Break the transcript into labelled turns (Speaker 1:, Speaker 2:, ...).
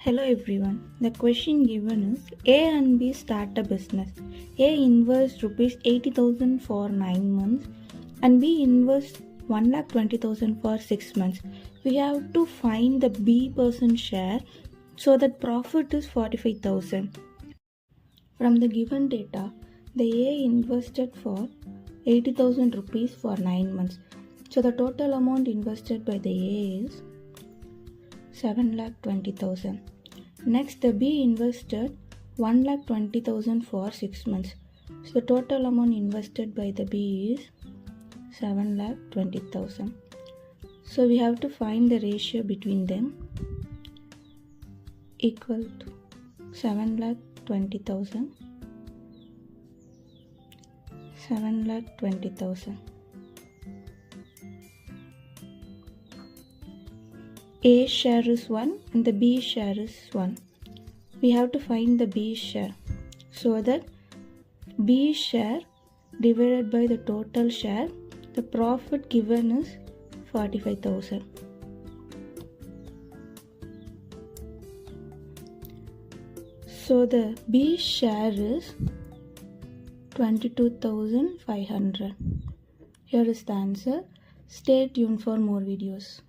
Speaker 1: Hello everyone. The question given is A and B start a business. A invests rupees 80,000 for 9 months and B invests 1,20,000 for 6 months. We have to find the B person share so that profit is 45,000. From the given data, the A invested for 80,000 rupees for 9 months. So the total amount invested by the A is 7,20,000. Next, the B invested 1,20,000 for 6 months. So the total amount invested by the B is 7,20,000. So we have to find the ratio between them equal to 7,20,000. 7,20,000. A share is 1 and the B share is 1. We have to find the B share so that B share divided by the total share, the profit given is 45,000. So the B share is 22,500. Here is the answer. Stay tuned for more videos.